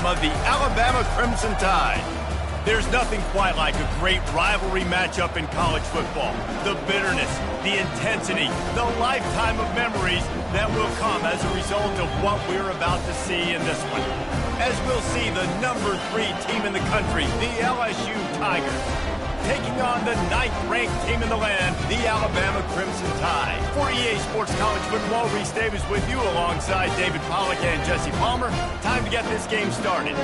home of the Alabama Crimson Tide. There's nothing quite like a great rivalry matchup in college football. The bitterness, the intensity, the lifetime of memories that will come as a result of what we're about to see in this one. As we'll see the number 3 team in the country, the LSU Tigers, taking on the 9th-ranked team in the land, the Alabama Crimson Tide. For EA Sports College Football, Reese Davis with you alongside David Pollack and Jesse Palmer. Time to get this game started.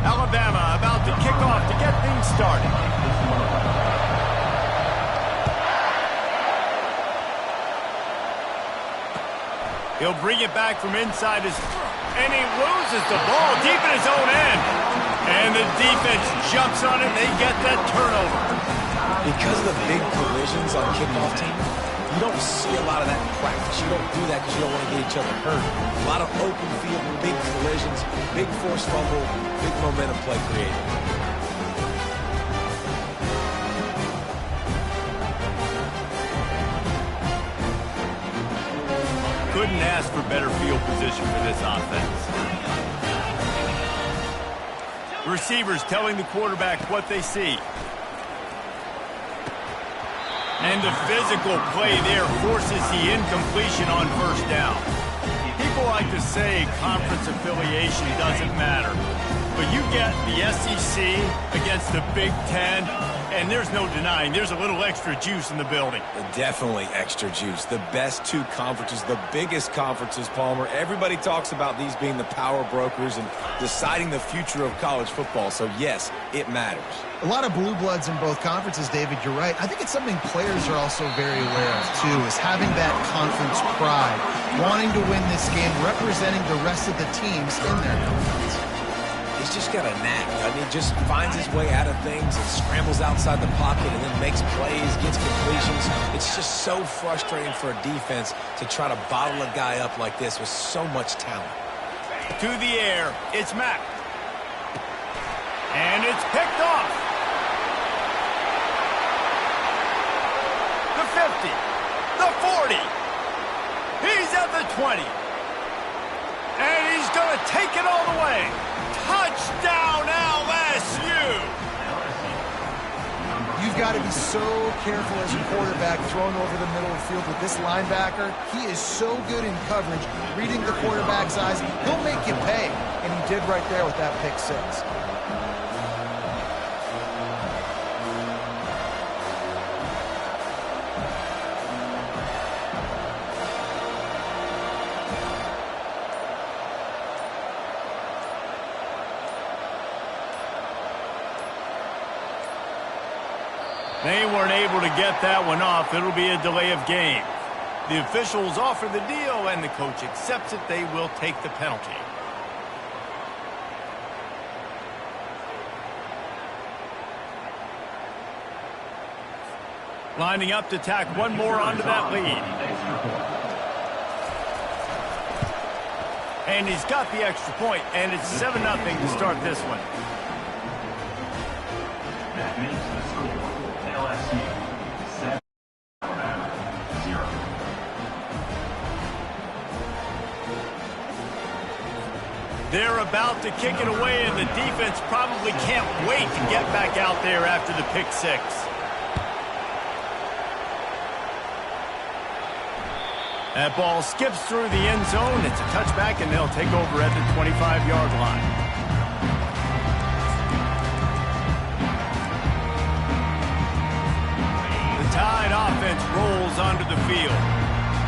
Alabama about to kick off to get things started. He'll bring it back from inside his... and he loses the ball deep in his own end. And the defense jumps on it, they get that turnover. Because of the big collisions on kickoff teams, you don't see a lot of that in practice. You don't do that because you don't want to get each other hurt. A lot of open field, big collisions, big forced fumble, big momentum play created. Couldn't ask for better field position for this offense. Receivers telling the quarterback what they see. And the physical play there forces the incompletion on first down. People like to say conference affiliation doesn't matter. But you get the SEC against the Big Ten, and there's no denying there's a little extra juice in the building. Definitely extra juice. The best 2 conferences, the biggest conferences, Palmer. Everybody talks about these being the power brokers and deciding the future of college football. So, yes, it matters. A lot of blue bloods in both conferences, David, you're right. I think it's something players are also very aware of, too, is having that conference pride, wanting to win this game, representing the rest of the teams in their conference. He's just got a knack. I mean, just finds his way out of things and scrambles outside the pocket and then makes plays, gets completions. It's just so frustrating for a defense to try to bottle a guy up like this with so much talent. To the air, it's Mack. And it's picked off. The 50, the 40. He's at the 20. And he's going to take it all the way. Touchdown, LSU! You've got to be so careful as a quarterback throwing over the middle of the field with this linebacker. He is so good in coverage, reading the quarterback's eyes. He'll make you pay, and he did right there with that pick 6. They weren't able to get that one off. It'll be a delay of game. The officials offer the deal, and the coach accepts it. They will take the penalty. Lining up to tack one more onto that lead. And he's got the extra point, and it's 7-0 to start this one. That makes the score LSU 7, Alabama 0. They're about to kick it away, and the defense probably can't wait to get back out there after the pick 6. That ball skips through the end zone. It's a touchback, and they'll take over at the 25-yard line. Tide offense rolls onto the field.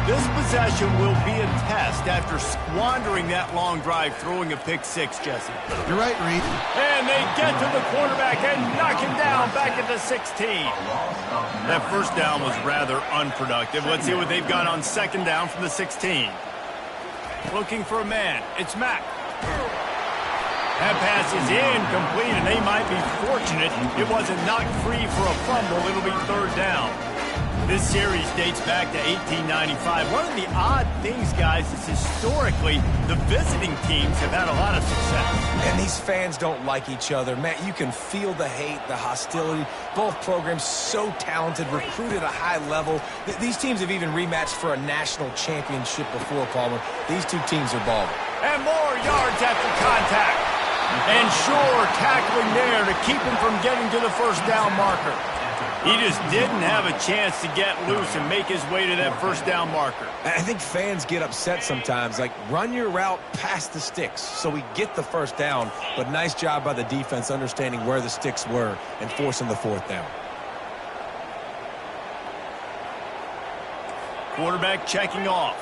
This possession will be a test after squandering that long drive throwing a pick 6, Jesse. You're right, Reed. And they get to the quarterback and knock him down back at the 16. That first down was rather unproductive. Let's see what they've got on 2nd down from the 16. Looking for a man. It's Mack. That pass is incomplete, and they might be fortunate it wasn't knocked free for a fumble. It'll be 3rd down. This series dates back to 1895. One of the odd things, guys, is historically the visiting teams have had a lot of success. And these fans don't like each other. Matt, you can feel the hate, the hostility. Both programs so talented, recruited at a high level. These teams have even rematched for a national championship before, Palmer. These two teams are balling. And more yards after contact. And sure, tackling there to keep him from getting to the first down marker. He just didn't have a chance to get loose and make his way to that first down marker. I think fans get upset sometimes, like run your route past the sticks so we get the first down, but nice job by the defense understanding where the sticks were and forcing the fourth down. Quarterback checking off.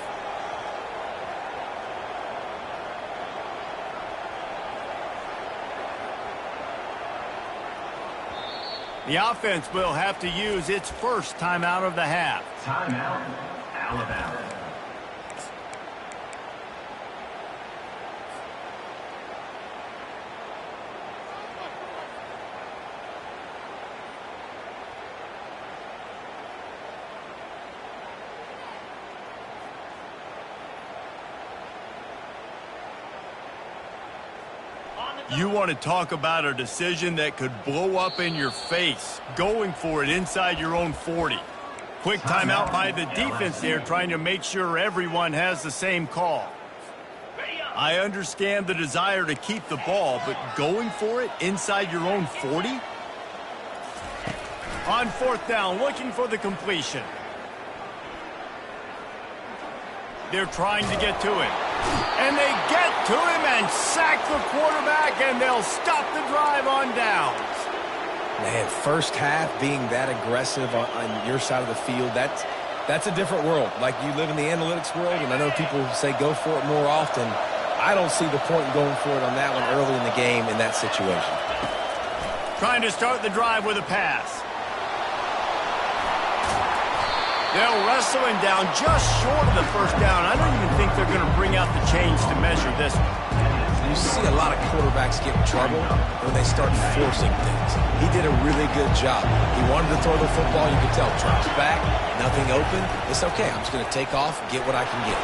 The offense will have to use its first timeout of the half. Timeout, Alabama. You want to talk about a decision that could blow up in your face, going for it inside your own 40. Quick timeout by the defense there, trying to make sure everyone has the same call. I understand the desire to keep the ball, but going for it inside your own 40? On fourth down, looking for the completion. They're trying to get to it. And they get to him and sack the quarterback, and they'll stop the drive on downs. Man, first half being that aggressive on your side of the field, that's a different world. Like, you live in the analytics world, and I know people say go for it more often. I don't see the point in going for it on that one early in the game in that situation. Trying to start the drive with a pass. They'll wrestle him down just short of the first down. I don't even think they're going to bring out the chains to measure this one. You see a lot of quarterbacks get in trouble when they start forcing things. He did a really good job. He wanted to throw the football. You could tell. Drops back, nothing open. It's okay. I'm just going to take off, get what I can get.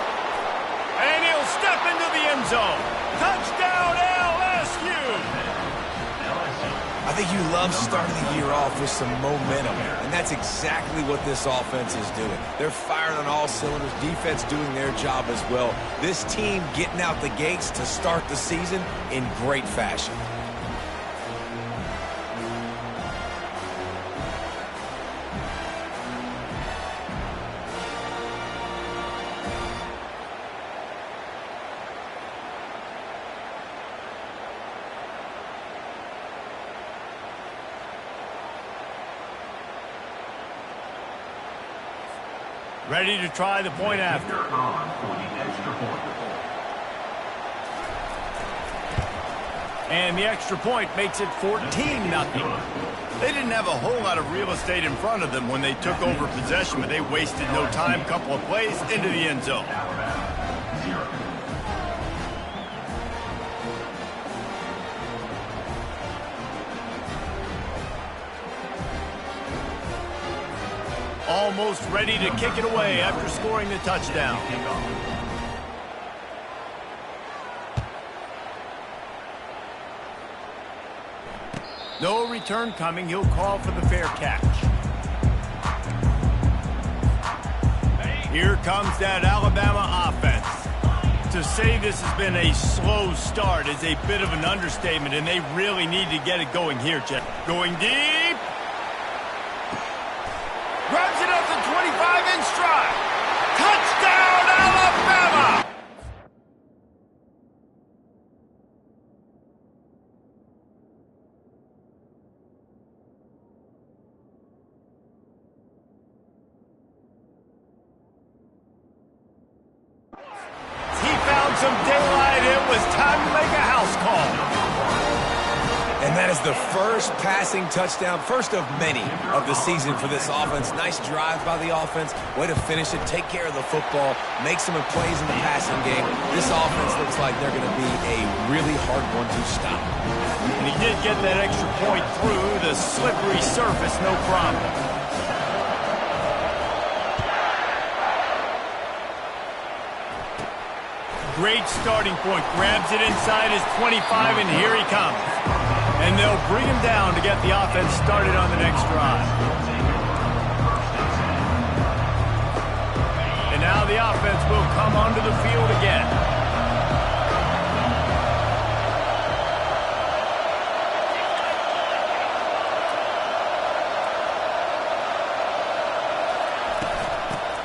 And he'll step into the end zone. Touchdown, LSU! I think you love starting the year off with some momentum, and that's exactly what this offense is doing. They're firing on all cylinders, defense doing their job as well. This team getting out the gates to start the season in great fashion. Ready to try the point after. On for the extra point. And the extra point makes it 14-0. They didn't have a whole lot of real estate in front of them when they took over possession, but they wasted no time. Couple of plays into the end zone. Alabama, 0. Almost ready to kick it away after scoring the touchdown. No return coming. He'll call for the fair catch. Here comes that Alabama offense. To say this has been a slow start is a bit of an understatement, and they really need to get it going here, Jeff. Going deep. Grabs it up to 25 in stride. Touchdown, Alabama! He found some daylight. It was time to make a house call. And that is the first passing touchdown, first of many of the season for this offense. Nice drive by the offense. Way to finish it, take care of the football, make some plays in the passing game. This offense looks like they're going to be a really hard one to stop. And he did get that extra point through the slippery surface, no problem. Great starting point. Grabs it inside his 25, and here he comes. And they'll bring him down to get the offense started on the next drive. And now the offense will come onto the field again.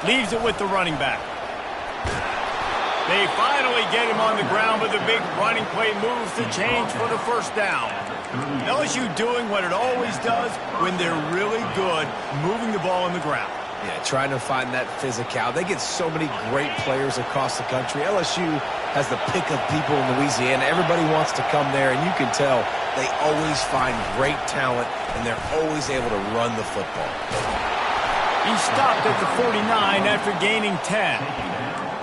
Leaves it with the running back. They finally get him on the ground, but the big running play moves the change for the first down. LSU doing what it always does when they're really good, moving the ball on the ground. Yeah, trying to find that physical. They get so many great players across the country. LSU has the pick of people in Louisiana. Everybody wants to come there, and you can tell they always find great talent, and they're always able to run the football. He stopped at the 49 after gaining 10.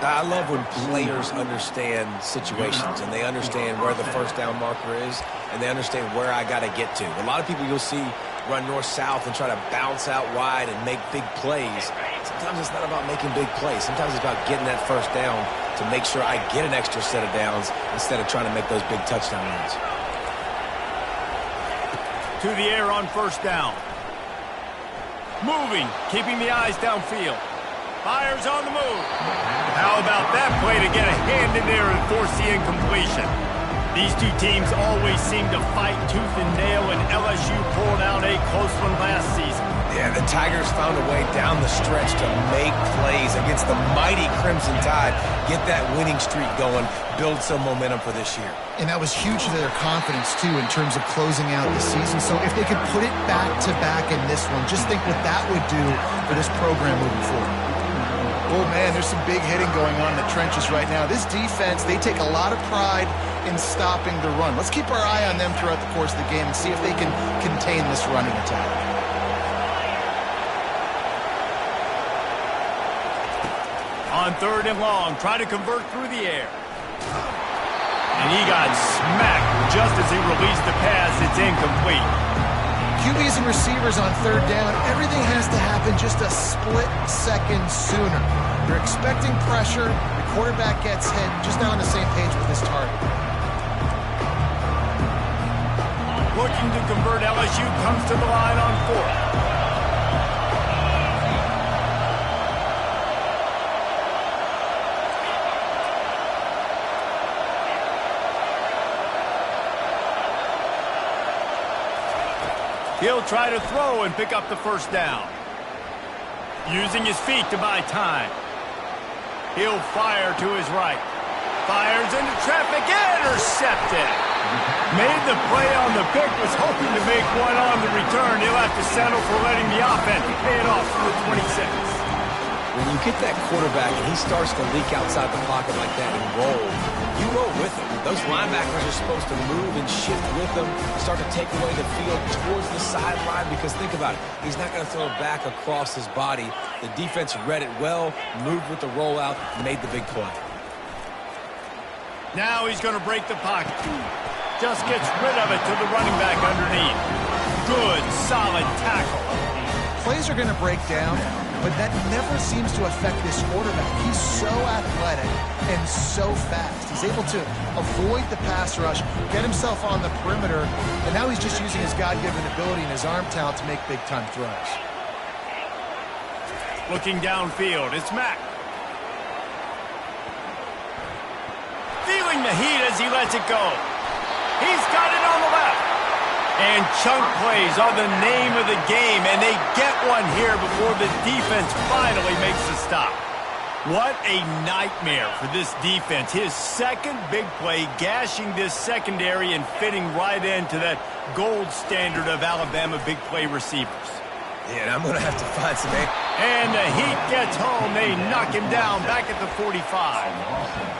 I love when players understand situations and they understand where the first down marker is and they understand where I got to get to. A lot of people you'll see run north-south and try to bounce out wide and make big plays. Sometimes it's not about making big plays. Sometimes it's about getting that first down to make sure I get an extra set of downs instead of trying to make those big touchdown runs. To the air on first down. Moving, keeping the eyes downfield. Fires on the move. How about that play to get a hand in there and force the incompletion? These two teams always seem to fight tooth and nail, and LSU pulled out a close one last season. Yeah, the Tigers found a way down the stretch to make plays against the mighty Crimson Tide. Get that winning streak going, build some momentum for this year. And that was huge to their confidence, too, in terms of closing out the season. So if they could put it back-to-back in this one, just think what that would do for this program moving forward. Oh, man, there's some big hitting going on in the trenches right now. This defense, they take a lot of pride in stopping the run. Let's keep our eye on them throughout the course of the game and see if they can contain this running attack. On third and long, try to convert through the air. And he got smacked just as he released the pass. It's incomplete. QBs and receivers on third down, everything has to happen just a split second sooner. You're expecting pressure, the quarterback gets hit, just not on the same page with his target. Looking to convert, LSU comes to the line on fourth. He'll try to throw and pick up the first down. Using his feet to buy time. He'll fire to his right. Fires into traffic, intercepted. Made the play on the pick, was hoping to make one on the return. He'll have to settle for letting the offense pay it off from the 26. When you get that quarterback and he starts to leak outside the pocket like that and roll, you roll with him. Those linebackers are supposed to move and shift with him, start to take away the field towards the sideline because think about it, he's not going to throw it back across his body. The defense read it well, moved with the rollout, made the big play. Now he's going to break the pocket. Just gets rid of it to the running back underneath. Good, solid tackle. Plays are going to break down, but that never seems to affect this quarterback. He's so athletic and so fast. He's able to avoid the pass rush, get himself on the perimeter, and now he's just using his God-given ability and his arm talent to make big-time throws. Looking downfield, it's Mack. Feeling the heat as he lets it go. He's got it on the left. And chunk plays are the name of the game, and they get one here before the defense finally makes the stop. What a nightmare for this defense. His second big play, gashing this secondary and fitting right into that gold standard of Alabama big play receivers. Yeah, and I'm going to have to find some... And the heat gets home. They knock him down back at the 45.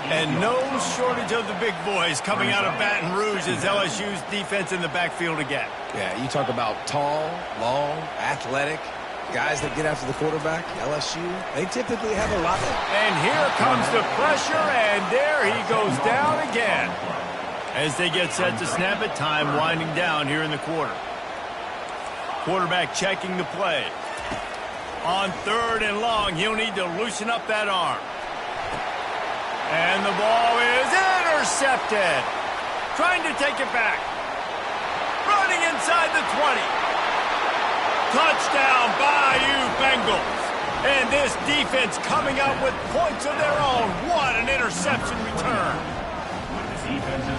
And no shortage of the big boys coming out of Baton Rouge as LSU's defense in the backfield again. Yeah, you talk about tall, long, athletic, guys that get after the quarterback, LSU, they typically have a lot of... And here comes the pressure, and there he goes down again. As they get set to snap it, time winding down here in the quarter. Quarterback checking the play. On third and long, he'll need to loosen up that arm. And the ball is intercepted. Trying to take it back. Running inside the 20. Touchdown, Bayou Bengals. And this defense coming up with points of their own. What an interception return.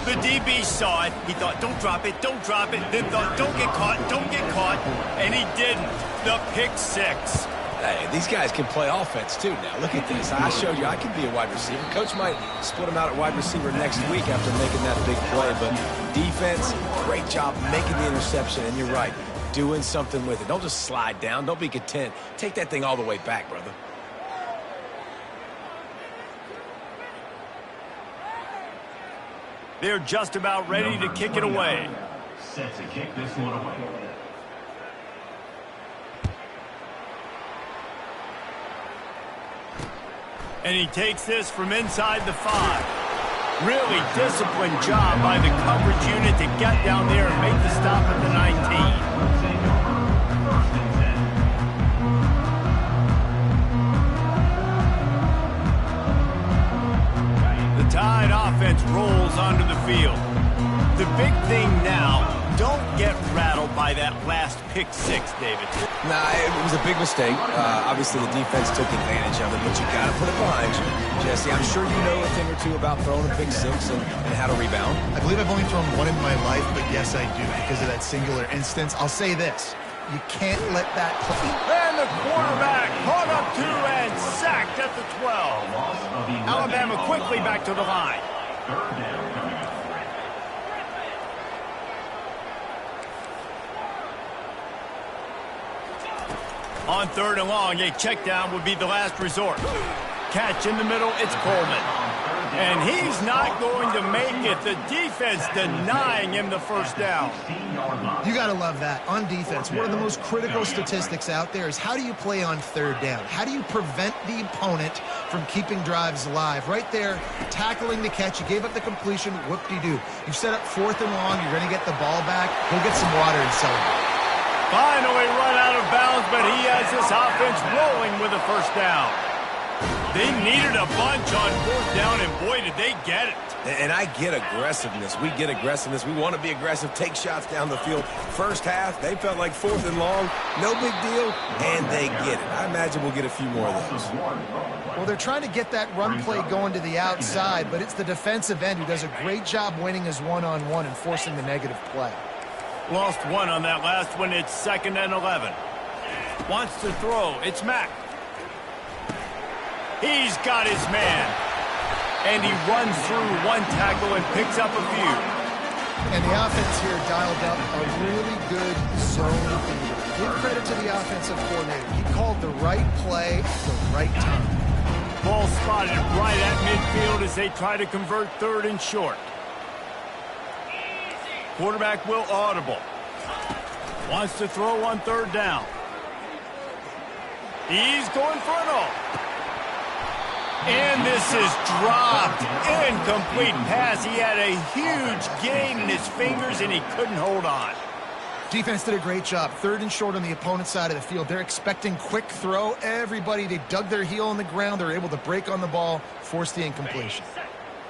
The DB saw it. He thought, don't drop it, don't drop it. Then thought, don't get caught, don't get caught. And he didn't. The pick six. Hey, these guys can play offense, too, now. Look at this. I showed you I can be a wide receiver. Coach might split him out at wide receiver next week after making that big play. But defense, great job making the interception. And you're right, doing something with it. Don't just slide down. Don't be content. Take that thing all the way back, brother. They're just about ready to kick it away. Set to kick this one away. And he takes this from inside the 5. Really disciplined job by the coverage unit to get down there and make the stop at the 19. The Tide offense rolls onto the field. The big thing now, don't get rattled by that last pick six, David. Nah, it was a big mistake. Obviously, the defense took advantage of it, but you got to put it behind you. Jesse, I'm sure you know a thing or two about throwing a pick six and how to rebound. I believe I've only thrown one in my life, but yes, I do because of that singular instance. I'll say this. You can't let that play. And the quarterback caught up to and sacked at the 12. Alabama quickly back to the line. Third down coming up. On 3rd and long, a check down would be the last resort. Catch in the middle, it's Coleman. And he's not going to make it. The defense denying him the first down. You got to love that. On defense, one of the most critical statistics out there is how do you play on 3rd down? How do you prevent the opponent from keeping drives alive? Right there, tackling the catch. You gave up the completion. Whoop-de-doo. You've set up 4th and long. You're going to get the ball back. Go get some water and celebrate. Finally run out of bounds, but he has this offense rolling with a first down. They needed a bunch on 4th down, and boy, did they get it. And I get aggressiveness. We get aggressiveness. We want to be aggressive, take shots down the field. First half, they felt like 4th and long. No big deal, and they get it. I imagine we'll get a few more of those. Well, they're trying to get that run play going to the outside, but it's the defensive end who does a great job winning his one-on-one and forcing the negative play. Lost one on that last one. It's 2nd and 11. Wants to throw. It's Mack. He's got his man. And he runs through one tackle and picks up a few. And the offense here dialed up a really good zone read. Give credit to the offensive coordinator. He called the right play at the right time. Ball spotted right at midfield as they try to convert 3rd and short. Quarterback will audible. Wants to throw on 3rd down. He's going for it all. And this is dropped. Incomplete pass. He had a huge gain in his fingers, and he couldn't hold on. Defense did a great job. 3rd and short on the opponent's side of the field. They're expecting quick throw. Everybody, they dug their heel on the ground. They're able to break on the ball, force the incompletion.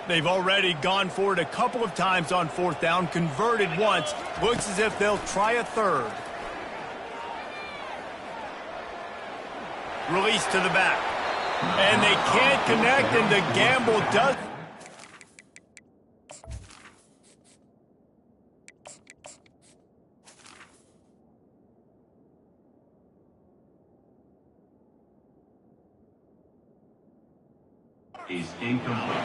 They've already gone for it a couple of times on 4th down, converted once. Looks as if they'll try a 3rd. Release to the back. And they can't connect, and the gamble does. Is incomplete.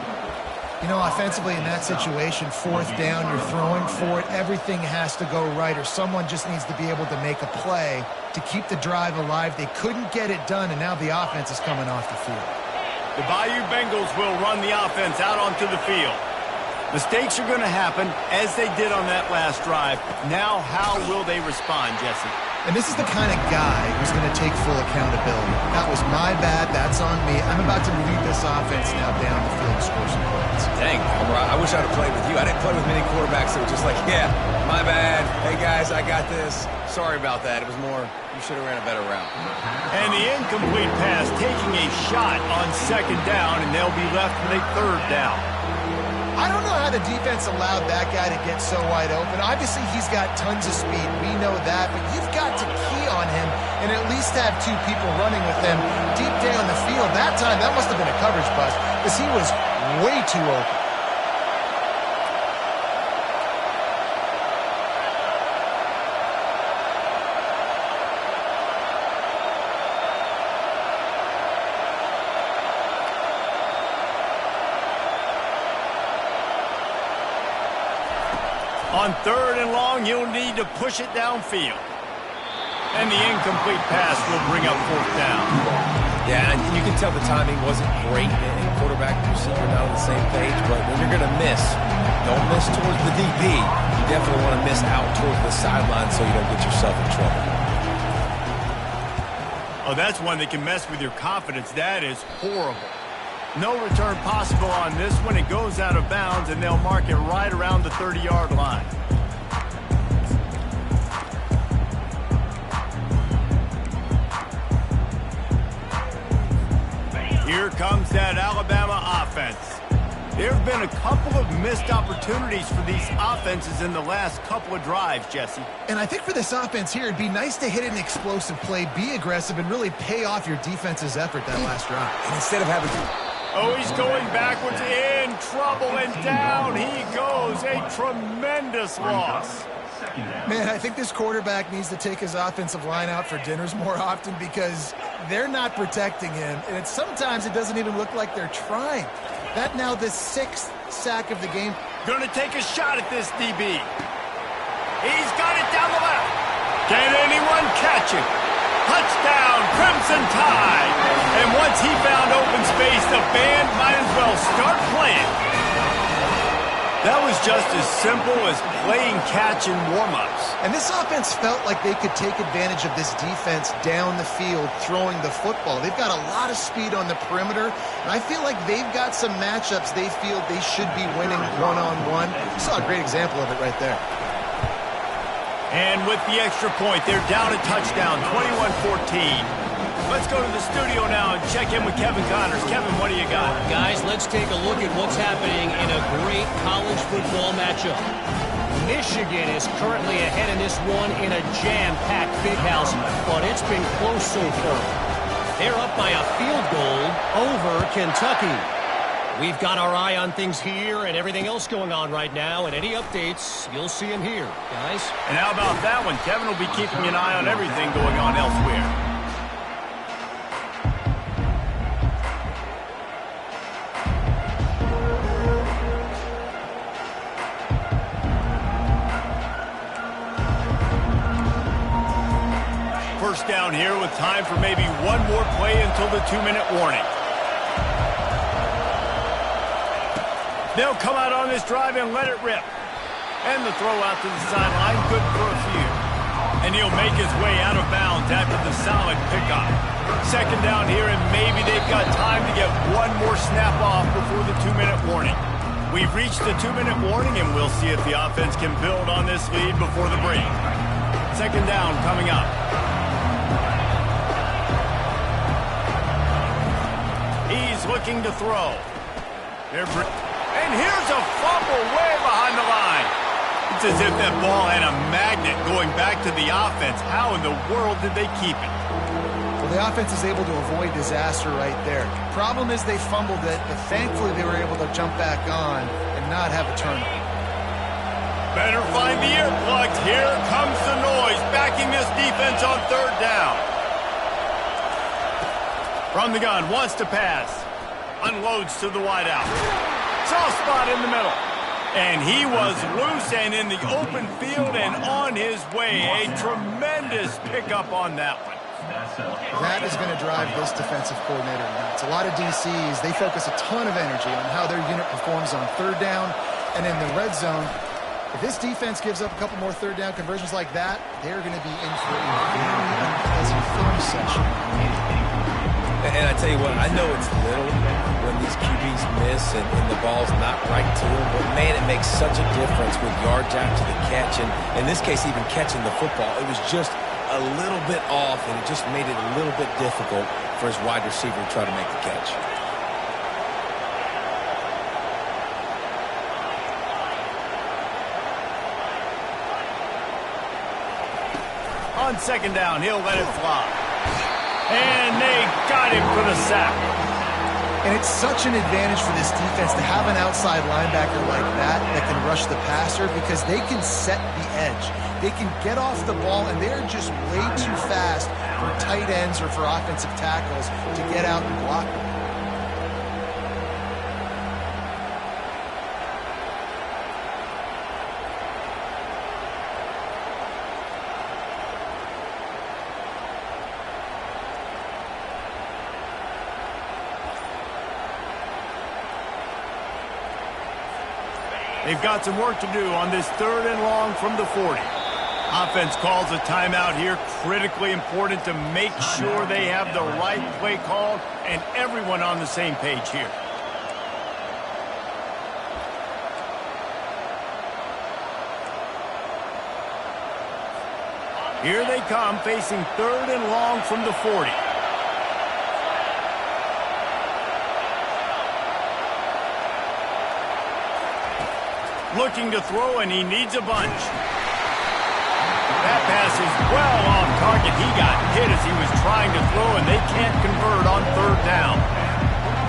You know, offensively in that situation, 4th down, you're throwing for it. Everything has to go right, or someone just needs to be able to make a play to keep the drive alive. They couldn't get it done, and now the offense is coming off the field. The Bayou Bengals will run the offense out onto the field. Mistakes are going to happen, as they did on that last drive. Now, how will they respond, Jesse? And this is the kind of guy who's going to take full accountability. That was my bad. That's on me. I'm about to lead this offense now down the field to score some points. Dang, I wish I'd have played with you. I didn't play with many quarterbacks that were just like, yeah, my bad. Hey, guys, I got this. Sorry about that. It was more, you should have ran a better route. And the incomplete pass taking a shot on second down, and they'll be left with a third down. I don't know how the defense allowed that guy to get so wide open. Obviously, he's got tons of speed. We know that. But you've got to key on him and at least have two people running with him deep down the field. That time, that must have been a coverage bust because he was way too open. On third and long, you'll need to push it downfield. And the incomplete pass will bring up fourth down. Yeah, and you can tell the timing wasn't great. And quarterback and receiver not on the same page. But when you're going to miss, don't miss towards the DB. You definitely want to miss out towards the sideline so you don't get yourself in trouble. Oh, that's one that can mess with your confidence. That is horrible. No return possible on this one. It goes out of bounds, and they'll mark it right around the 30-yard line. Here comes that Alabama offense. There have been a couple of missed opportunities for these offenses in the last couple of drives, Jesse. And I think for this offense here, it'd be nice to hit an explosive play, be aggressive, and really pay off your defense's effort that last drive. And instead of having Oh, he's going backwards, in trouble, and down he goes. A tremendous loss. Man, I think this quarterback needs to take his offensive line out for dinners more often because they're not protecting him. And sometimes it doesn't even look like they're trying. That now the 6th sack of the game. Going to take a shot at this DB. He's got it down the left. Can anyone catch him? Touchdown, Crimson Tide. And once he found open space, the band might as well start playing. That was just as simple as playing catch in warm-ups. And this offense felt like they could take advantage of this defense down the field, throwing the football. They've got a lot of speed on the perimeter, and I feel like they've got some matchups they feel they should be winning one-on-one. Saw a great example of it right there. And with the extra point, they're down a touchdown, 21-14. Let's go to the studio now and check in with Kevin Connors. Kevin, what do you got? Guys, let's take a look at what's happening in a great college football matchup. Michigan is currently ahead in this one in a jam-packed big house, but it's been close so far. They're up by a field goal over Kentucky. We've got our eye on things here and everything else going on right now, and any updates, you'll see them here, guys. And how about that one? Kevin will be keeping an eye on everything going on elsewhere. First down here with time for maybe one more play until the 2-minute warning. They'll come out on this drive and let it rip. And the throw out to the sideline, good for a few. And he'll make his way out of bounds after the solid pickup. Second down here, and maybe they've got time to get one more snap off before the 2-minute warning. We've reached the 2-minute warning, and we'll see if the offense can build on this lead before the break. Second down coming up. He's looking to throw. And here's a fumble way behind the line. It's as if that ball had a magnet going back to the offense. How in the world did they keep it? Well, the offense is able to avoid disaster right there. Problem is they fumbled it, but thankfully they were able to jump back on and not have a turnover. Better find the earplugs. Here comes the noise, backing this defense on third down. From the gun, wants to pass. Unloads to the wideout. Soft spot in the middle. And he was loose and in the open field and on his way. A tremendous pickup on that one. That is going to drive this defensive coordinator nuts. A lot of DCs, they focus a ton of energy on how their unit performs on third down and in the red zone. If this defense gives up a couple more third down conversions like that, they're going to be in for a very unpleasant film session. And I tell you what, I know it's little when these QBs miss and the ball's not right to them, but man, it makes such a difference with yards after the catch, and in this case, even catching the football. It was just a little bit off, and it just made it a little bit difficult for his wide receiver to try to make the catch. On second down, he'll let it fly. And they got him for the sack. And it's such an advantage for this defense to have an outside linebacker like that can rush the passer because they can set the edge. They can get off the ball, and they're just way too fast for tight ends or for offensive tackles to get out and block them. They've got some work to do on this third and long from the 40. Offense calls a timeout here. Critically important to make sure they have the right play called and everyone on the same page here. Here they come, facing third and long from the 40. Looking to throw, and he needs a bunch. That pass is well off target. He got hit as he was trying to throw, and they can't convert on third down.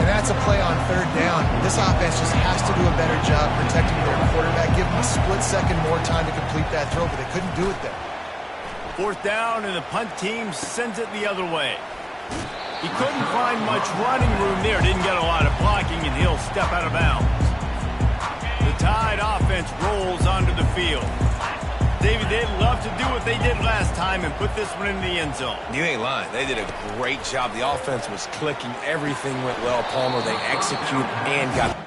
And that's a play on third down. This offense just has to do a better job protecting their quarterback. Give them a split second more time to complete that throw, but they couldn't do it there. Fourth down, and the punt team sends it the other way. He couldn't find much running room there. Didn't get a lot of blocking, and he'll step out of bounds. The Tide offense rolls onto the field. David, they'd love to do what they did last time and put this one in the end zone. You ain't lying. They did a great job. The offense was clicking. Everything went well. Palmer, they executed and got...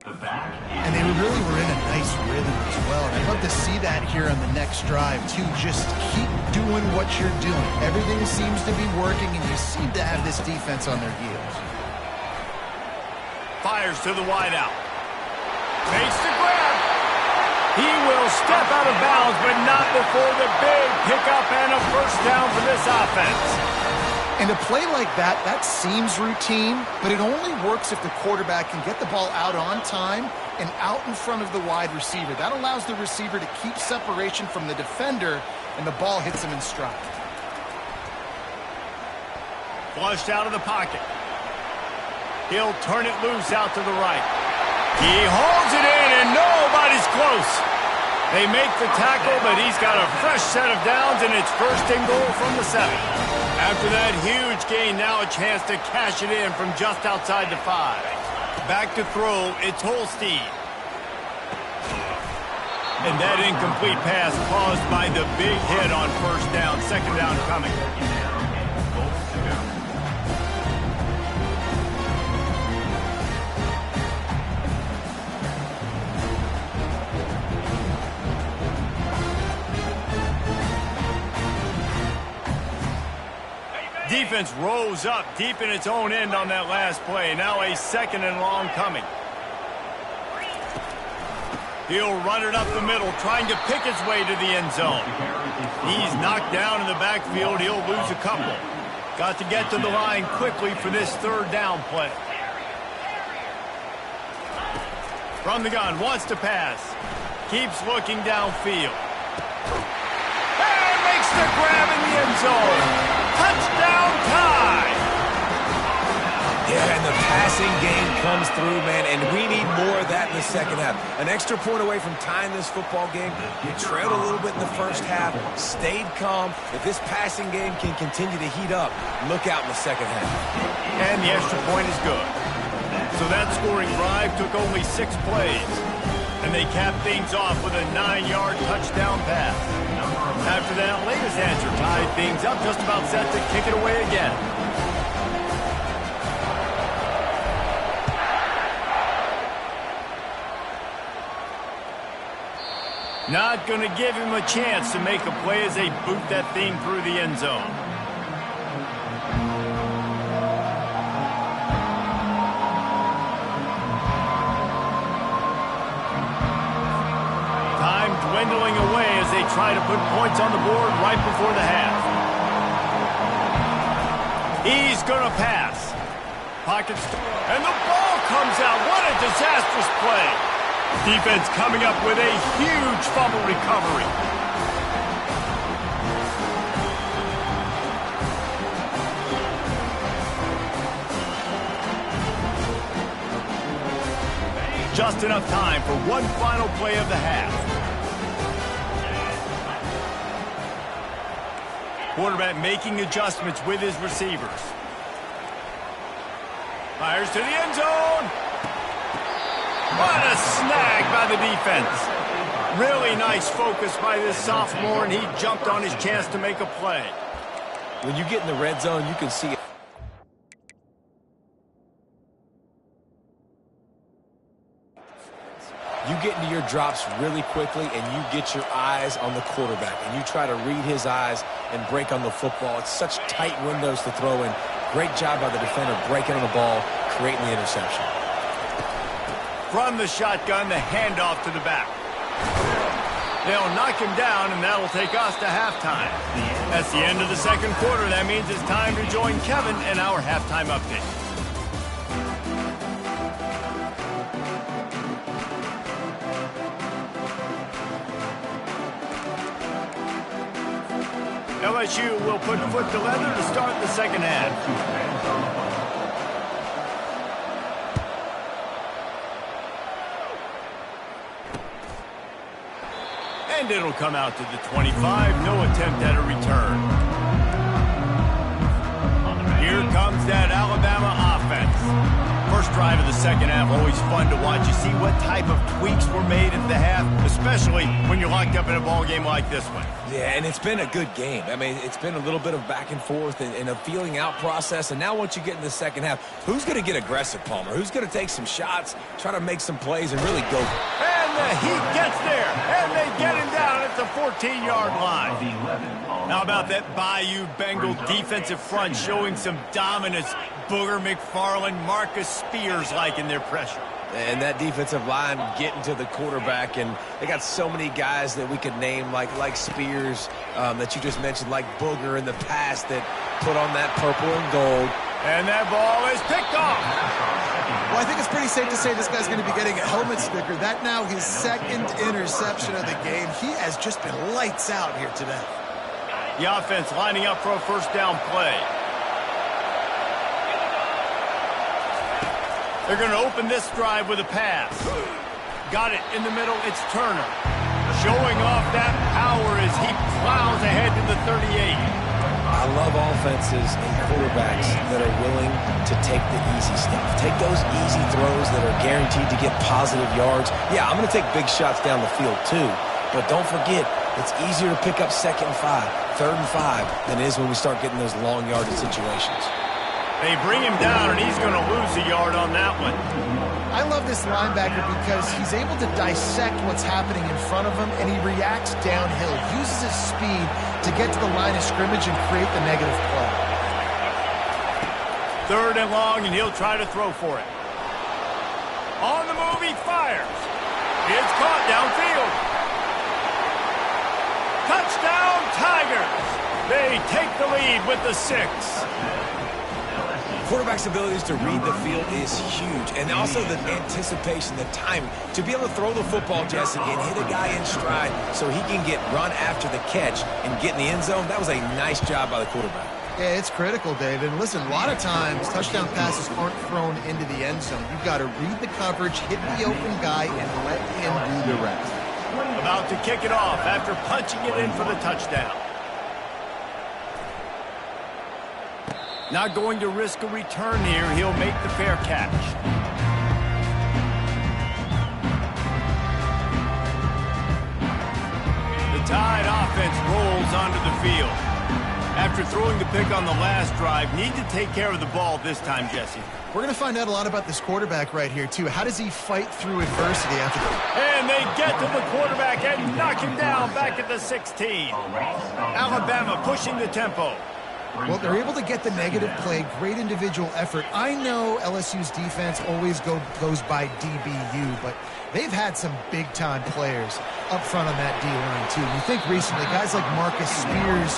And they really were in a nice rhythm as well. And I'd love to see that here on the next drive, too. Just keep doing what you're doing. Everything seems to be working, and you seem to have this defense on their heels. Fires to the wideout. Makes the grab. He will step out of bounds, but not before the big pickup and a first down for this offense. And a play like that seems routine, but it only works if the quarterback can get the ball out on time and out in front of the wide receiver. That allows the receiver to keep separation from the defender, and the ball hits him in stride. Flushed out of the pocket. He'll turn it loose out to the right. He holds it in, and nobody's close. They make the tackle, but he's got a fresh set of downs, and it's first and goal from the 7. After that huge gain, now a chance to cash it in from just outside the 5. Back to throw, it's Holstein. And that incomplete pass caused by the big hit on first down. Second down coming. Defense rose up deep in its own end on that last play. Now a second and long coming. He'll run it up the middle, trying to pick his way to the end zone. He's knocked down in the backfield. He'll lose a couple. Got to get to the line quickly for this third down play. From the gun, wants to pass. Keeps looking downfield. And makes the grab in the end zone. Touchdown Tide! Yeah, and the passing game comes through, man, and we need more of that in the second half. An extra point away from tying this football game. You trailed a little bit in the first half, stayed calm. If this passing game can continue to heat up, look out in the second half. And the extra point is good. So that scoring drive took only 6 plays. And they capped things off with a 9-yard touchdown pass. After that latest answer tied things up, just about set to kick it away again. Not going to give him a chance to make a play as they boot that thing through the end zone. Time dwindling away as they try to put points on the board right before the half. He's going to pass. Pockets, and the ball comes out. What a disastrous play. Defense coming up with a huge fumble recovery. Just enough time for one final play of the half. Quarterback making adjustments with his receivers. Fires to the end zone. What a snag by the defense. Really nice focus by this sophomore, and he jumped on his chance to make a play. When you get in the red zone, you can see it. You get into your drops really quickly, and you get your eyes on the quarterback, and you try to read his eyes and break on the football. It's such tight windows to throw in. Great job by the defender breaking on the ball, creating the interception. From the shotgun, the handoff to the back. They'll knock him down, and that'll take us to halftime. That's the end of the second quarter. That means it's time to join Kevin in our halftime update. LSU will put foot to leather to start the second half. And it'll come out to the 25. No attempt at a return. Here comes that Alabama offense. First drive of the second half, always fun to watch. You see what type of tweaks were made at the half, especially when you're locked up in a ball game like this one. Yeah, and it's been a good game. I mean, it's been a little bit of back and forth and a feeling out process. And now once you get in the second half, who's going to get aggressive, Palmer? Who's going to take some shots, try to make some plays, and really go? And the Heat gets there, and they get him down at the 14-yard line. How about that Bayou Bengal defensive front showing some dominance? Booger McFarland, Marcus Spears liking their pressure. And that defensive line getting to the quarterback, and they got so many guys that we could name like Spears that you just mentioned, like Booger in the past that put on that purple and gold. And that ball is picked off. Well, I think it's pretty safe to say this guy's going to be getting a helmet sticker. That now his second interception of the game. He has just been lights out here today. The offense lining up for a first down play. They're going to open this drive with a pass. Got it in the middle. It's Turner. Showing off that power as he plows ahead to the 38. I love offenses and quarterbacks that are willing to take the easy stuff. Take those easy throws that are guaranteed to get positive yards. Yeah, I'm going to take big shots down the field too. But don't forget, it's easier to pick up 2nd and 5, 3rd and 5 than it is when we start getting those long yardage situations. They bring him down, and he's going to lose a yard on that one. I love this linebacker because he's able to dissect what's happening in front of him, and he reacts downhill, uses his speed to get to the line of scrimmage and create the negative play. 3rd and long, and he'll try to throw for it. On the move, he fires. It's caught downfield. Touchdown, Tigers. They take the lead with the 6. Quarterback's abilities to read the field is huge, and also the anticipation, the timing. To be able to throw the football, Jesse, and hit a guy in stride so he can get run after the catch and get in the end zone, that was a nice job by the quarterback. Yeah, it's critical, David. And listen, a lot of times touchdown passes aren't thrown into the end zone. You've got to read the coverage, hit the open guy, and let him do the rest. About to kick it off after punching it in for the touchdown. Not going to risk a return here. He'll make the fair catch. The Tide offense rolls onto the field. After throwing the pick on the last drive, need to take care of the ball this time, Jesse. We're going to find out a lot about this quarterback right here, too. How does he fight through adversity after the... And they get to the quarterback and knock him down back at the 16. Alabama pushing the tempo. Well, they're able to get the negative play, great individual effort. I know LSU's defense always goes by DBU, but they've had some big-time players up front on that D-line, too. You think recently, guys like Marcus Spears,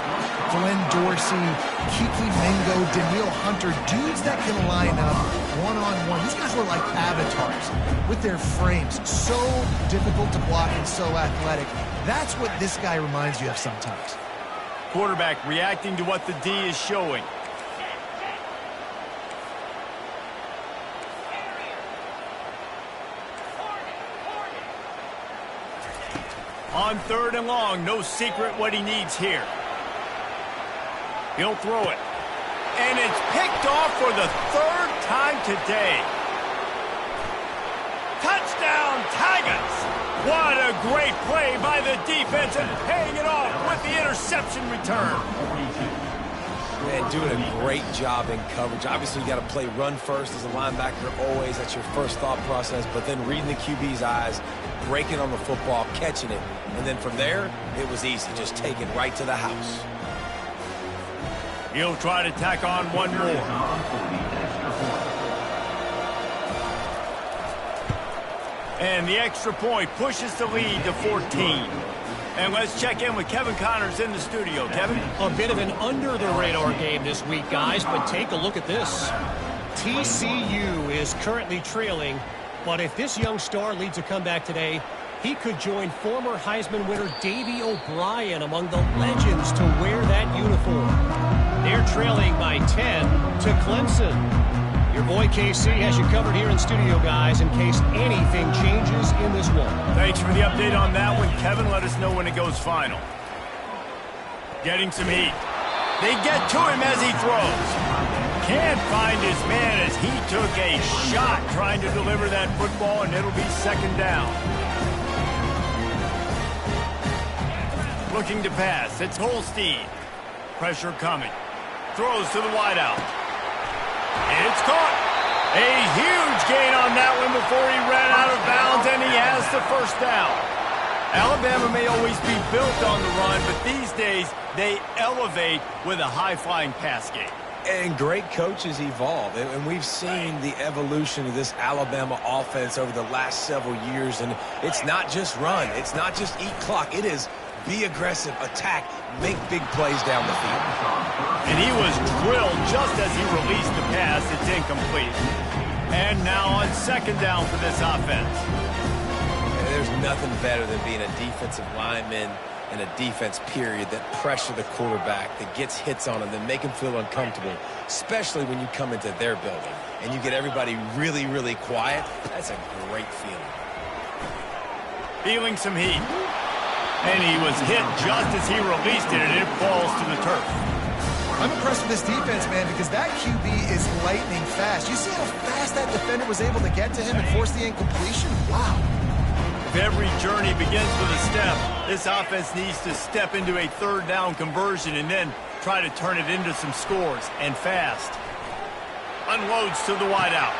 Glenn Dorsey, Kiki Mingo, Daniil Hunter, dudes that can line up one-on-one. These guys were like avatars with their frames. So difficult to block and so athletic. That's what this guy reminds you of sometimes. Quarterback reacting to what the D is showing. On 3rd and long, no secret what he needs here. He'll throw it. And it's picked off for the 3rd time today. Touchdown, Tigers! What a great play by the defense and paying it off with the interception return. Man, doing a great job in coverage. Obviously, you got to play run first as a linebacker always. That's your first thought process. But then reading the QB's eyes, breaking on the football, catching it. And then from there, it was easy. Just take it right to the house. He'll try to tack on one more. And the extra point pushes the lead to 14. And let's check in with Kevin Connors in the studio. Kevin? A bit of an under-the-radar game this week, guys, but take a look at this. TCU is currently trailing, but if this young star leads a comeback today, he could join former Heisman winner Davey O'Brien among the legends to wear that uniform. They're trailing by 10 to Clemson. Your boy KC has you covered here in studio, guys, in case anything changes in this one. Thanks for the update on that one, Kevin. Let us know when it goes final. Getting some heat. They get to him as he throws. Can't find his man as he took a shot trying to deliver that football, and it'll be 2nd down. Looking to pass. It's Holstein. Pressure coming. Throws to the wideout. It's caught. A huge gain on that one before he ran out of bounds, and he has the 1st down. Alabama may always be built on the run, but these days they elevate with a high-flying pass game. And great coaches evolve, and we've seen the evolution of this Alabama offense over the last several years, and it's not just run. It's not just eat clock. It is be aggressive, attack, make big plays down the field. And he was drilled just as he released the pass. It's incomplete. And now on 2nd down for this offense. And there's nothing better than being a defensive lineman and a defense period that pressure the quarterback, that gets hits on him, that make him feel uncomfortable, especially when you come into their building and you get everybody really, really quiet. That's a great feeling. Feeling some heat. And he was hit just as he released it, and it falls to the turf. I'm impressed with this defense, man, because that QB is lightning fast. You see how fast that defender was able to get to him and force the incompletion? Wow. If every journey begins with a step, this offense needs to step into a 3rd down conversion and then try to turn it into some scores, and fast. Unloads to the wideout.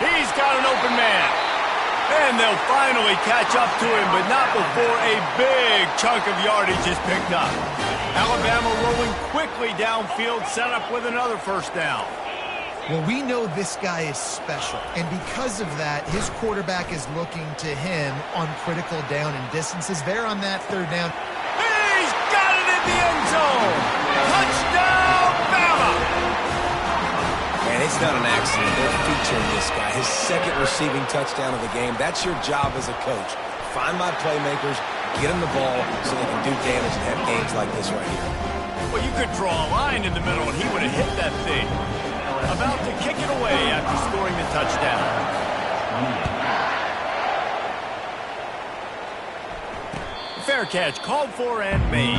He's got an open man. And they'll finally catch up to him, but not before a big chunk of yardage is picked up. Alabama rolling quickly downfield, set up with another 1st down. Well, we know this guy is special, and because of that, his quarterback is looking to him on critical down and distances. They're on that 3rd down. He's got it in the end zone! Touchdown, Bama! And it's not an accident. They're featuring this guy. His 2nd receiving touchdown of the game. That's your job as a coach. Find my playmakers, get them the ball so they can do damage and have games like this right here. Well, you could draw a line in the middle, and he would have hit that thing. About to kick it away after scoring the touchdown. Fair catch called for and made.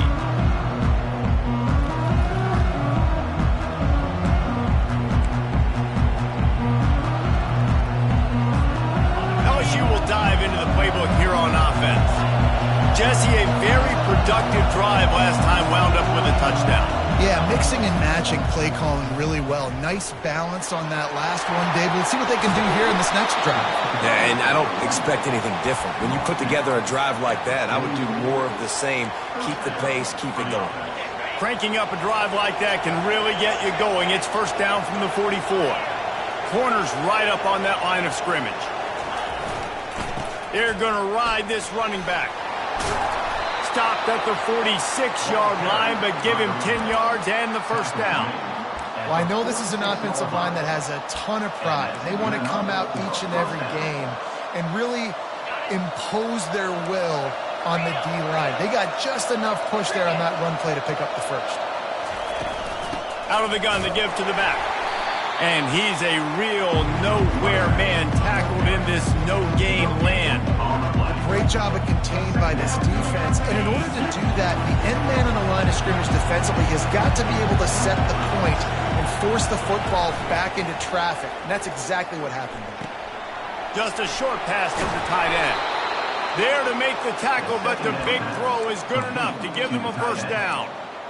LSU will dive into the playbook here on offense. Jesse, a very productive drive last time wound up with a touchdown. Yeah, mixing and matching play calling really well. Nice balance on that last one, David. Let's see what they can do here in this next drive. Yeah, and I don't expect anything different. When you put together a drive like that, I would do more of the same. Keep the pace, keep it going. Cranking up a drive like that can really get you going. It's first down from the 44. Corner's right up on that line of scrimmage. They're going to ride this running back. Stopped at the 46-yard line, but give him 10 yards and the first down. Well, I know this is an offensive line that has a ton of pride. They want to come out each and every game and really impose their will on the D-line. They got just enough push there on that run play to pick up the first. Out of the gun to give to the back. And he's a real nowhere man tackled in this no-gain land. Great job of contained by this defense. And in order to do that, the end man on the line of scrimmage defensively has got to be able to set the point and force the football back into traffic. And that's exactly what happened there. Just a short pass to the tight end. There to make the tackle, but the big throw is good enough to give them a first down.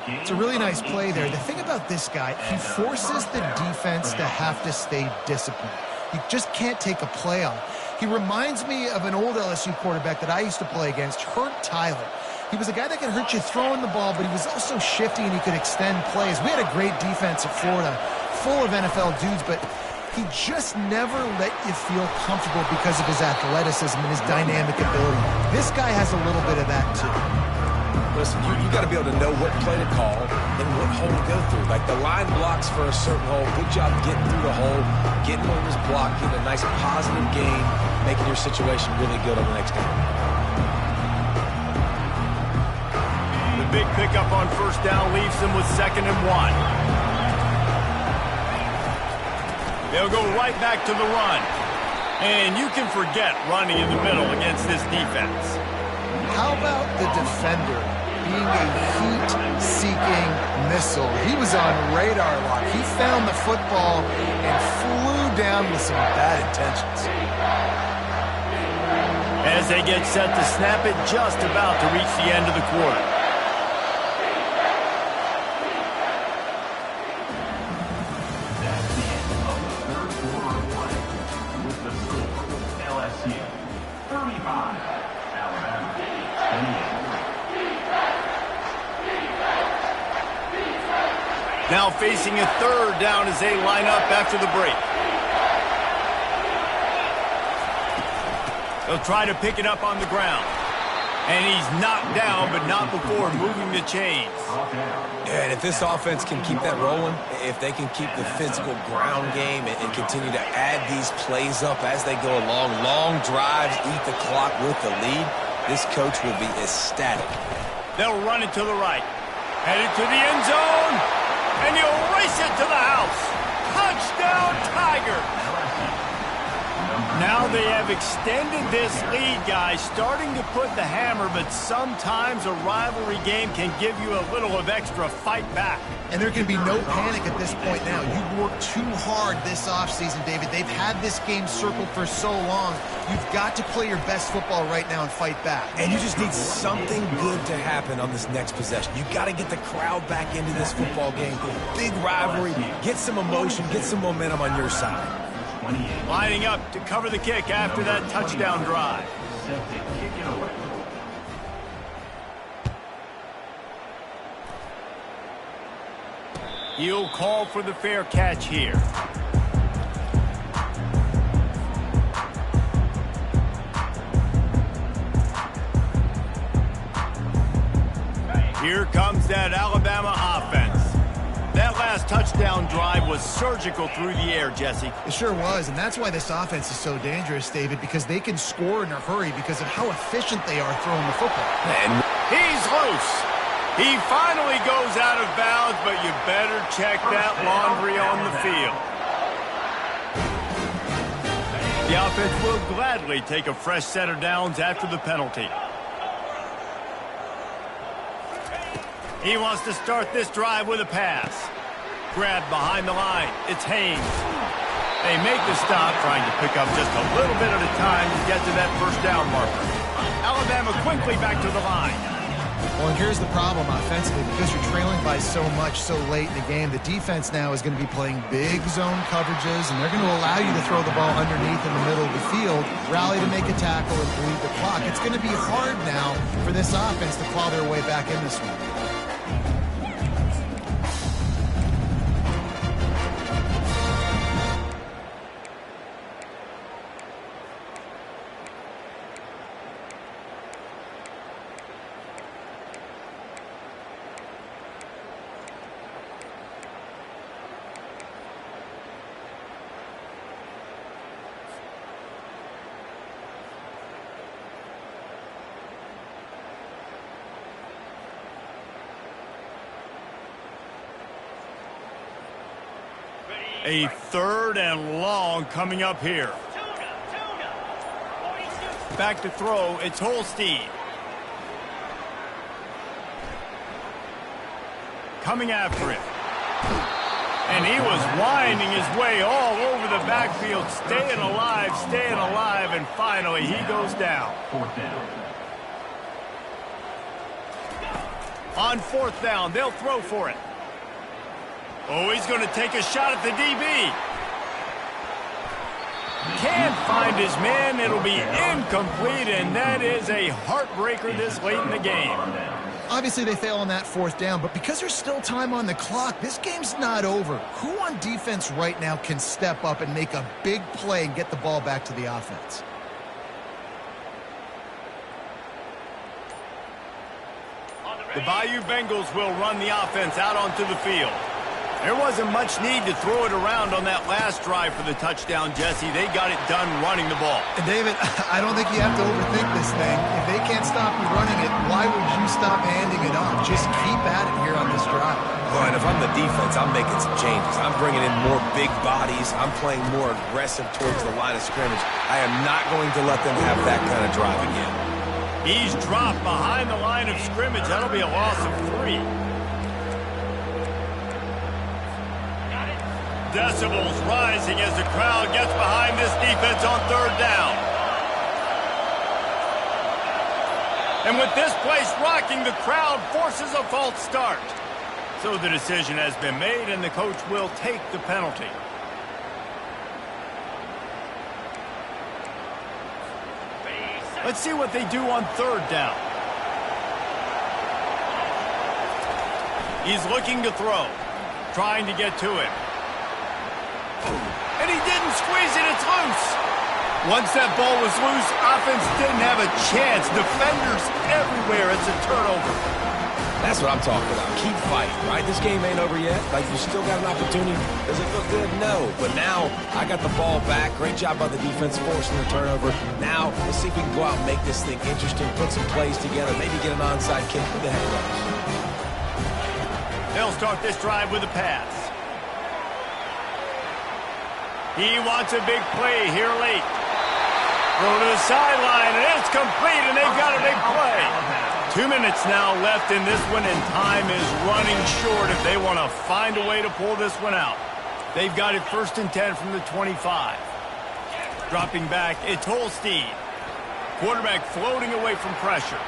It's a really nice play there. The thing about this guy, he forces the defense to have to stay disciplined. You just can't take a play on. He reminds me of an old LSU quarterback that I used to play against, Herb Tyler. He was a guy that could hurt you throwing the ball, but he was also shifty and he could extend plays. We had a great defense at Florida, full of NFL dudes, but he just never let you feel comfortable because of his athleticism and his dynamic ability. This guy has a little bit of that too. Listen, you got to be able to know what play to call and what hole to go through. Like the line blocks for a certain hole. Good job getting through the hole, getting what was blocked, getting a nice positive gain, making your situation really good on the next game. The big pickup on first down leaves them with 2nd and 1. They'll go right back to the run. And you can forget running in the middle against this defense. How about the defender being a heat-seeking missile? He was on radar lock. He found the football and flew down with some bad intentions. As they get set to snap it, just about to reach the end of the quarter. That's the end of the third quarter of play. With the score, LSU 35, Alabama 28. Now facing a third down as they line up after the break. They'll try to pick it up on the ground. And he's knocked down, but not before moving the chains. And if this offense can keep that rolling, if they can keep the physical ground game and continue to add these plays up as they go along, long drives, eat the clock with the lead, this coach will be ecstatic. They'll run it to the right. Headed to the end zone. And he'll race it to the house. Touchdown, Tiger. Now they have extended this lead, guys, starting to put the hammer, but sometimes a rivalry game can give you a little of extra fight back. And there can be no panic at this point now. You've worked too hard this offseason, David. They've had this game circled for so long. You've got to play your best football right now and fight back. And you just need something good to happen on this next possession. You got to get the crowd back into this football game. Big rivalry. Get some emotion. Get some momentum on your side. Lining up to cover the kick after that touchdown drive. Set to kick it away. He'll call for the fair catch here. Here comes that Alabama offense. That last touchdown drive was surgical through the air, Jesse. It sure was, and that's why this offense is so dangerous, David, because they can score in a hurry because of how efficient they are throwing the football. And he's loose. He finally goes out of bounds, but you better check that laundry on the field. The offense will gladly take a fresh set of downs after the penalty. He wants to start this drive with a pass. Grabbed behind the line. It's Haynes. They make the stop, trying to pick up just a little bit at a time to get to that first down marker. Alabama quickly back to the line. Well, and here's the problem offensively. Because you're trailing by so much so late in the game, the defense now is going to be playing big zone coverages, and they're going to allow you to throw the ball underneath in the middle of the field, rally to make a tackle, and bleed the clock. It's going to be hard now for this offense to claw their way back in this one. A 3rd and long coming up here. Back to throw, it's Holstein. Coming after him. And he was winding his way all over the backfield, staying alive, and finally he goes down. 4th down. On 4th down, they'll throw for it. Oh, he's going to take a shot at the DB. Can't find his man. It'll be incomplete, and that is a heartbreaker this late in the game. Obviously, they fail on that 4th down, but because there's still time on the clock, this game's not over. Who on defense right now can step up and make a big play and get the ball back to the offense? The Bayou Bengals will run the offense out onto the field. There wasn't much need to throw it around on that last drive for the touchdown, Jesse. They got it done running the ball. And David, I don't think you have to overthink this thing. If they can't stop you running it, why would you stop handing it off? Just keep at it here on this drive. Well, and if I'm the defense, I'm making some changes. I'm bringing in more big bodies. I'm playing more aggressive towards the line of scrimmage. I am not going to let them have that kind of drive again. He's dropped behind the line of scrimmage. That'll be a loss of 3. Decibels rising as the crowd gets behind this defense on 3rd down. And with this place rocking, the crowd forces a false start. So the decision has been made, and the coach will take the penalty. Let's see what they do on 3rd down. He's looking to throw, trying to get to it. And he didn't squeeze it, it's loose. Once that ball was loose, offense didn't have a chance. Defenders everywhere, it's a turnover. That's what I'm talking about. Keep fighting, right? This game ain't over yet. Like, you still got an opportunity. Does it look good? No. But now, I got the ball back. Great job by the defense forcing the turnover. Now, let's see if we can go out and make this thing interesting, put some plays together, maybe get an onside kick. Who the heck knows? They'll start this drive with a pass. He wants a big play here late. Throw to the sideline, and it's complete, and they've got a big play. 2 minutes now left in this one, and time is running short if they want to find a way to pull this one out. They've got it 1st and 10 from the 25. Dropping back, it's Holstein. Quarterback floating away from pressure.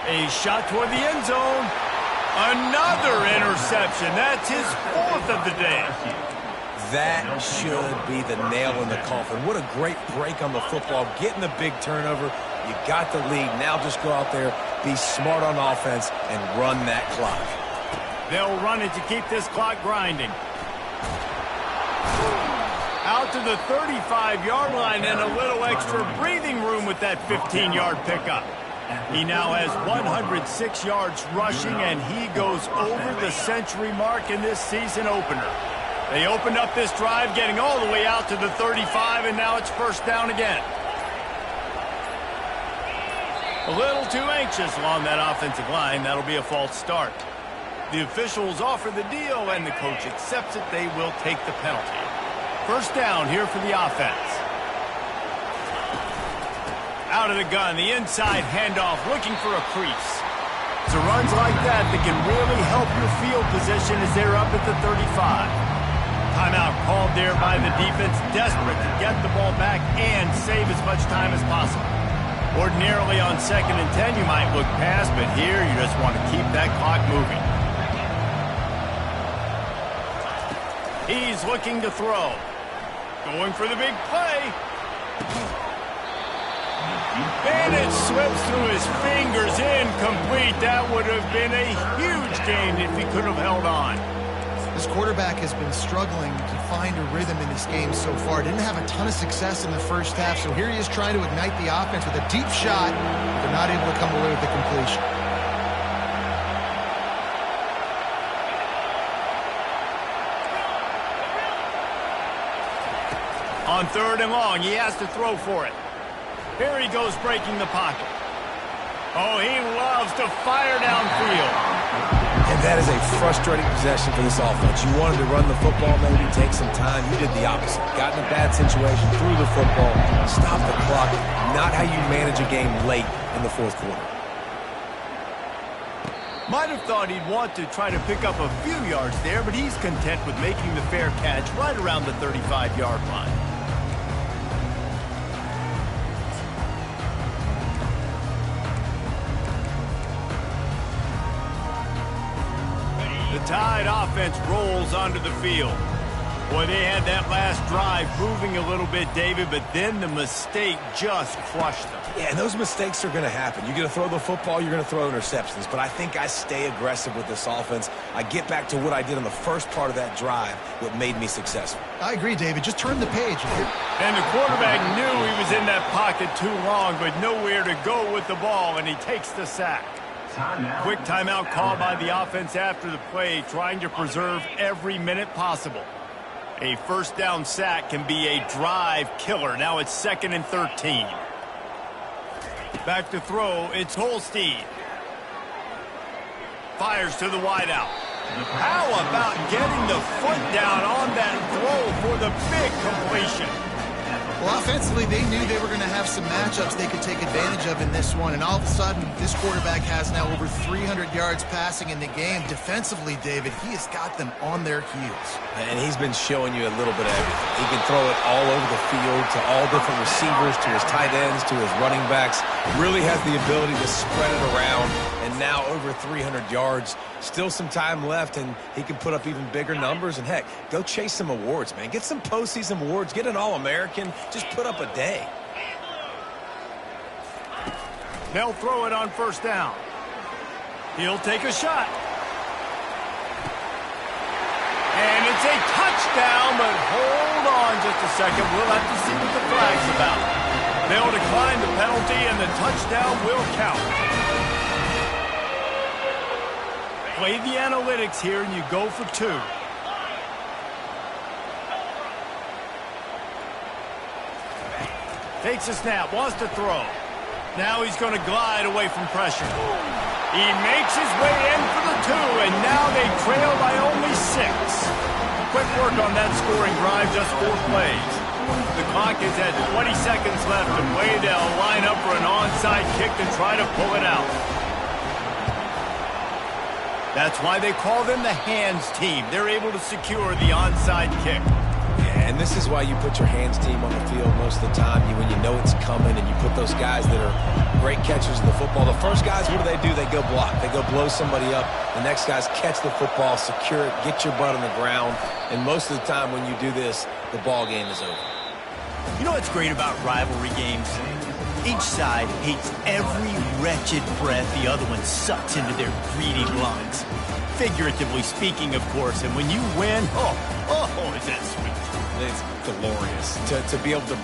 A shot toward the end zone. Another interception. That's his 4th of the day. That should be the nail in the coffin. What a great break on the football. Getting the big turnover. You got the lead. Now just go out there, be smart on offense, and run that clock. They'll run it to keep this clock grinding. Out to the 35-yard line, and a little extra breathing room with that 15-yard pickup. He now has 106 yards rushing, and he goes over the century mark in this season opener. They opened up this drive, getting all the way out to the 35, and now it's 1st down again. A little too anxious along that offensive line. That'll be a false start. The officials offer the deal, and the coach accepts it. They will take the penalty. 1st down here for the offense. Out of the gun, the inside handoff, looking for a crease. It's runs like that can really help your field position as they're up at the 35. Timeout called there by the defense, desperate to get the ball back and save as much time as possible. Ordinarily on 2nd and 10, you might look past, but here you just want to keep that clock moving. He's looking to throw. Going for the big play. And it slips through his fingers, incomplete. That would have been a huge gain if he could have held on. This quarterback has been struggling to find a rhythm in this game so far. Didn't have a ton of success in the first half, so here he is trying to ignite the offense with a deep shot, but not able to come away with the completion. On 3rd and long, he has to throw for it. Here he goes breaking the pocket. Oh, he loves to fire downfield. And that is a frustrating possession for this offense. You wanted to run the football, maybe take some time. You did the opposite. Got in a bad situation, threw the football, stopped the clock. Not how you manage a game late in the 4th quarter. Might have thought he'd want to try to pick up a few yards there, but he's content with making the fair catch right around the 35-yard line. The Tide offense rolls onto the field. Boy, they had that last drive moving a little bit, David, but then the mistake just crushed them. Yeah, and those mistakes are going to happen. You're going to throw the football, you're going to throw interceptions. But I think I stay aggressive with this offense. I get back to what I did on the first part of that drive, what made me successful. I agree, David. Just turn the page. And the quarterback knew he was in that pocket too long, but nowhere to go with the ball, and he takes the sack. Quick timeout called by the offense after the play, trying to preserve every minute possible. A first down sack can be a drive killer. Now it's 2nd and 13. Back to throw, it's Holstein. Fires to the wideout. How about getting the foot down on that throw for the big completion? Well, offensively, they knew they were going to have some matchups they could take advantage of in this one, and all of a sudden, this quarterback has now over 300 yards passing in the game. Defensively, David, he has got them on their heels. And he's been showing you a little bit of everything. He can throw it all over the field to all different receivers, to his tight ends, to his running backs. Really has the ability to spread it around, and now over 300 yards. Still some time left, and he can put up even bigger numbers. And, heck, go chase some awards, man. Get some postseason awards. Get an All-American. Just put up a day. They'll throw it on first down. He'll take a shot. And it's a touchdown, but hold on just a second. We'll have to see what the flag's about. They'll decline the penalty, and the touchdown will count. Play the analytics here, and you go for 2. Takes a snap, wants to throw. Now he's going to glide away from pressure. He makes his way in for the 2, and now they trail by only 6. Quick work on that scoring drive, just 4 plays. The clock is at 20 seconds left to play. They'll line up for an onside kick to try to pull it out. That's why they call them the hands team. They're able to secure the onside kick. Yeah, and this is why you put your hands team on the field most of the time. When you know it's coming, and you put those guys that are great catchers of the football. The first guys, what do? They go block. They go blow somebody up. The next guys catch the football, secure it, get your butt on the ground. And most of the time when you do this, the ball game is over. You know what's great about rivalry games? Each side hates every wretched breath the other one sucks into their greedy lungs. Figuratively speaking, of course, and when you win, oh, is that sweet. It's glorious to be able to